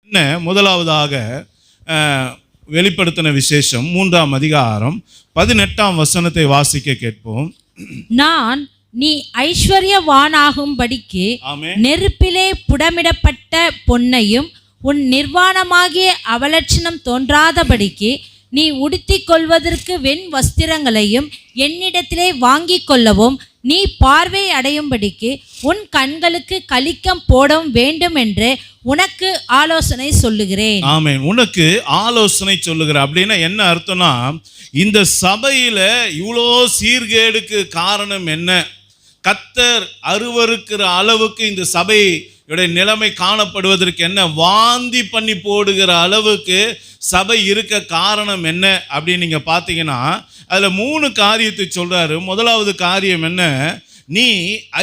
என்ன முதலாவதாக வெளிப்படுத்தின விசேஷம் 3ஆம் அதிகாரம் 18ஆம் வசனத்தை வாசிக்க கேட்போம். நான் நீ ஐஸ்வர்யவானாகும்படிக்கு நெருப்பிலே புடமிடப்பட்ட பொன்னையும் உன் நிர்வாணமாகிய அவலட்சணம் தோன்றாதபடிக்கு நீ உடுத்திக் கொள்வதற்கு வெண் வஸ்திரங்களையும் என்னிடத்திலே வாங்கிக் கொள்ளவும் நீ பார்வை அடையும்படிக்கு உன் கண்களுக்கு கலிக்கம் போடவும் வேண்டும் என்று உனக்கு ஆலோசனை சொல்லுகிறேன். ஆமென். உனக்கு ஆலோசனை சொல்லுகிறேன் அப்படின்னா என்ன அர்த்தம்னா, இந்த சபையில இவ்வளோ சீர்கேடுக்கு காரணம் என்ன? கர்த்தர் அருவருக்கிற அளவுக்கு இந்த சபையுடைய நிலைமை காணப்படுவதற்கு என்ன? வாந்தி பண்ணி போடுகிற அளவுக்கு சபை இருக்க காரணம் என்ன அப்படின்னு நீங்க பார்த்தீங்கன்னா, அதுல 3 காரியத்தை சொல்றாரு. முதலாவது காரியம் என்ன? நீ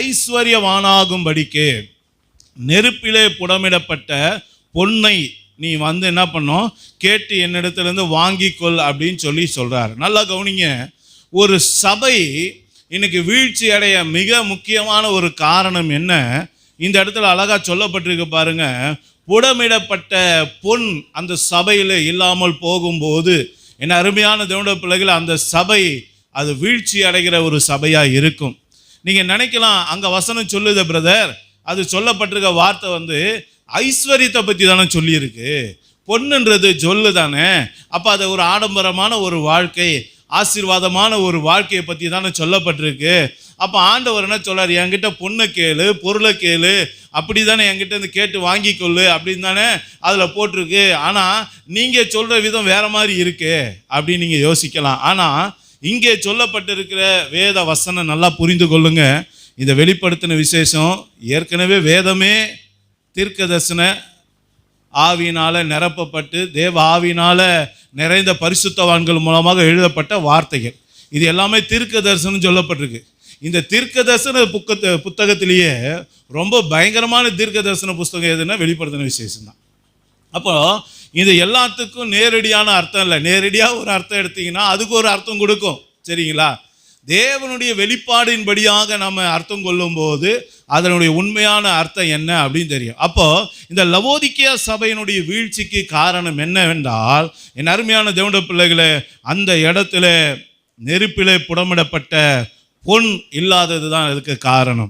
ஐஸ்வர்யவானாகும்படிக்கு நெருப்பிலே புடமிடப்பட்ட பொன்னை நீ என்ன பண்ணும் கேட்டு என்னிடத்திலிருந்து வாங்கிக்கொள் அப்படின்னு சொல்றாரு. நல்லா கவனிங்க. ஒரு சபை இன்னைக்கு வீழ்ச்சி அடைய மிக முக்கியமான ஒரு காரணம் என்ன? இந்த இடத்துல அழகா சொல்லப்பட்டிருக்கு பாருங்க. புடமிடப்பட்ட பொன் அந்த சபையில் இல்லாமல் போகும்போது என்ன அருமையான தேவனுடைய பிள்ளைகள், அந்த சபை அது வீழ்ச்சி அடைகிற ஒரு சபையா இருக்கும். நீங்க நினைக்கலாம், அங்க வசனம் சொல்லுது பிரதர், அது சொல்லப்பட்டிருக்க வார்த்தை ஐஸ்வர்யத்தை பற்றி தானே சொல்லியிருக்கு. பொண்ணுன்றது சொல்லு தானே, அப்போ அது ஒரு ஆடம்பரமான ஒரு வாழ்க்கை, ஆசீர்வாதமான ஒரு வாழ்க்கையை பற்றி தானே சொல்லப்பட்டிருக்கு. அப்போ ஆண்டவர் என்ன சொல்றாரு? என்கிட்ட பொண்ணை கேளு, பொருளை கேளு, அப்படி தானே என்கிட்ட இருந்து கேட்டு வாங்கிக்கொள்ளு அப்படின்னு தானே அதில் போட்டிருக்கு. ஆனால் நீங்கள் சொல்கிற விதம் வேற மாதிரி இருக்கு அப்படின்னு நீங்கள் யோசிக்கலாம். ஆனால் இங்கே சொல்லப்பட்டிருக்கிற வேத வசனம் நல்லா புரிந்து கொள்ளுங்க. இந்த வெளிப்படுத்தின விசேஷம் ஏற்கனவே வேதமே தீர்க்க தரிசன ஆவியினால நிரப்பப்பட்டு தேவ ஆவியினால நிறைந்த பரிசுத்தவான்கள் மூலமாக எழுதப்பட்ட வார்த்தைகள். இது எல்லாமே தீர்க்க தரிசனம் சொல்லப்பட்டிருக்கு. இந்த தீர்க்க தரிசன புத்தகத்திலேயே ரொம்ப பயங்கரமான தீர்க்க தரிசன புஸ்தகம் எதுன்னா வெளிப்படுத்தின விசேஷம் தான். அப்போ இது எல்லாத்துக்கும் நேரடியான அர்த்தம் இல்லை. நேரடியாக ஒரு அர்த்தம் எடுத்தீங்கன்னா அதுக்கு ஒரு அர்த்தம் கொடுக்கும், சரிங்களா? தேவனுடைய வெளிப்பாடின்படியாக நம்ம அர்த்தம் கொள்ளும்போது அதனுடைய உண்மையான அர்த்தம் என்ன அப்படின்னு தெரியும். அப்போ இந்த லவோதிக்கேயா சபையினுடைய வீழ்ச்சிக்கு காரணம் என்னவென்றால், என் அருமையான தேவனுடைய பிள்ளைகளே, அந்த இடத்துல நெருப்பிலே புடமிடப்பட்ட பொன் இல்லாதது தான் அதுக்கு காரணம்.